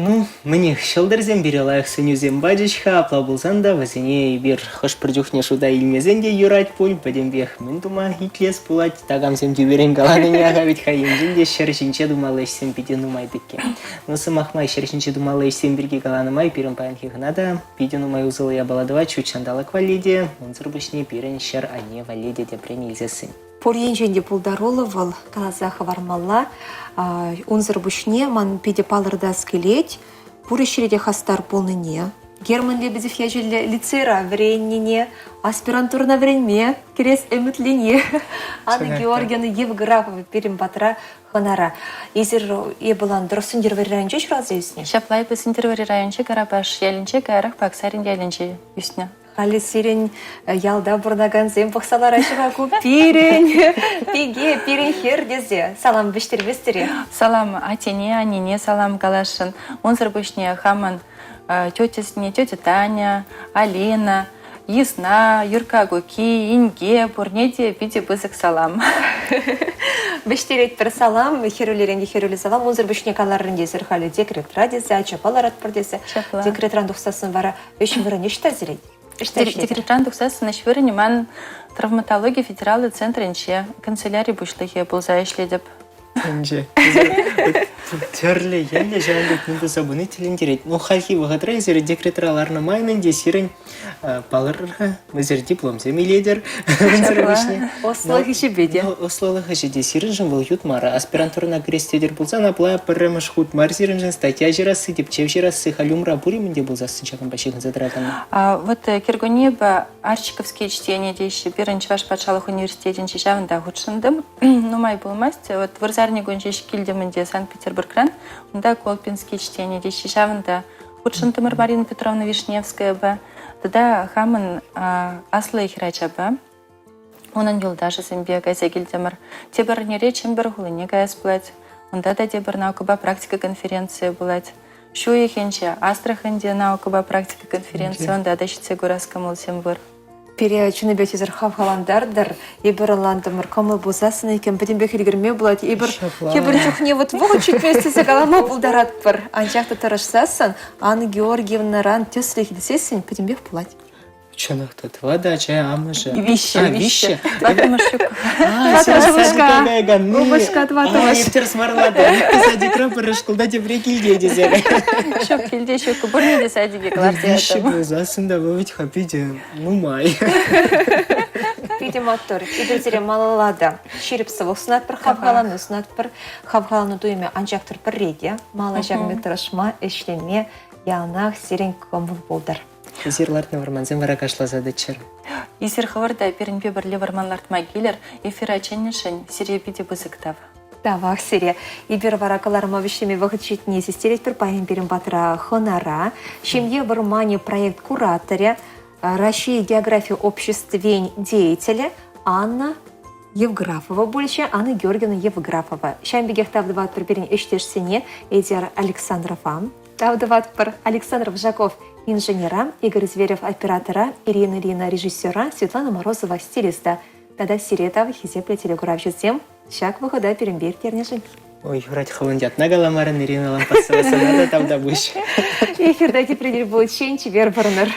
Ну, мне шылдырзем берелайық сөнюзем бадычха, аплабылзанда, вазине бир хош придюхне шуда илмезенде юрать пуль, падем бех мен дума итлес пулать, тагамсем дюберен галаныне агавить хаемзенде шершинче думалышсем пиден умайдыкке. Ну, сымахмай шершинче думалышсем бирге галанымай, пирен паянхи гнада, пиден умай узылы я баладова чучандалак валиде, мунзырбышне пирен шер ане валиде депрен илзесін. Поренженде пулдаролы выл калазаха вармалла, унзыр бушне ман пиде палырда скелеть, пурышереде хастар полныне. Герман Лебедев яжелі лицейра вреннине, аспирантурна вренме, керес эмітлене. Анна Георгияны Евграфова перембатра ханара. Езір ебылан дұрысындер варирайынче шыразы үсіне? Шаплай пысындер варирайынче гарабаш ялінче гарах паксарин ялінче үсіне. Халі сирен ялда бұрнаган зем бұқсалар ашыға көпирен, пиге, пирен хердезе. Салам біштербестере. Салам атене, анине, салам галашын. Онзыр бішне хаман тетесіне, тетя Таня, Алина, Ясна, Юрка Гуки, Инге, Бурнеде, Биде бызык салам. Біштерет бір салам, херулеренде херулі салам. Онзыр бішне каларынде зірхалі декреттра дезе, ачапалар атпырдезе. Декреттран дұқсасын бара, өшін бірі нешті зірейді? Декретран дұқсасын үшвірі неман травматология федералы центрінше канцелярий бұшлығы бұлза ішледіп. Энже. Терле, янде жандык нинді забыны телендерет. Ну, халки вғадра зері декретраларны майнынде сирен палырға мызер диплом земеледер. Ослығы жебеде. Ослығы жеде сирен жын бұл ют мара. Аспирантурына крестедер бұлзан аплая пыррымыш худ мар сирен жын статья жирасы, депчев жирасы, халюмра буримінде бұлзасын чакын башығын задраганы. Вот Киргунеба арчиковские чтения дейші бірінші ваш патшалық университетін чешавында худшындым. Нумай болмасты. Вот вырзарни гончеш килдемінде Санкт-Петербургран, онда Колпинские чтения дейші шавында худшындымыр Марина Петровна Вишневская ба. Тада хамын аслы ихрача ба. Онын юлдашы сенбе гайза килдемір. Тебіріне речен бір ғылыне гайыз бұлад. Онда да де бір наукаба практика конференция болады. Шу ехенше Астраханде наукаба практика конференция, онда да шитсе гораска молсем бір. Пере чунебет изер хавхаландардыр, ибір ландымыр камыл бозасын екен, бәден бекелгірме болады, ибір чухне вот вұғы чүтместі сағалама бұлдарат бір. Анчақты тұрышсасын, Анна Георгиевна ран төслехи десесін, бәден бек болады. Чонахта два дача, амыжа. Вище. Батымышук. Убышка тватымыш. Ефтер смарлады. Садикра пырышқылда деп рекілге дезері. Шок келде шоку. Бұрнеде садиге кларте Вище атым. болзасында бөвіт хапиде. Нумай. Пиде мотор, ибірдері малалады. Шеріпсі ұсынат бір хавхаланы, ұсынат бір хавхаланы дуйме анчақтыр бір реде. Мала жағме тұрышма, ішлеме, яғнақ серен көміл болдар. Зерлартны варманзен варакашлазады чыр. Исер хаварда перенбе бірле варманлартма келер, эфир аченнешін серебеде бізіктав. Давақ сере. Ибір варакаларыма вишеме вағыт жетіне сестерет бір пайын берін батыра хонара. Шемде бір мани проект кураторе, Россия география обществень деятеля Анна Евграфова больше, Анна Георгиевна Евграфова. Шамбегех тавдыват бір берін эштешсене Эдер Александрова. Тавдыват бір Александров Жаков инженера, Игорь Зверев оператора, Ирина режиссера, Светлана Морозова стилиста. Тада сиретав хизепле телеграф жүзем, шак выхода перембер тернежин. Ой, юрать халандят на галамарын Ирина Лампасова санада тавда бұш. Эфирда тепредер будет ченчи вербарнер.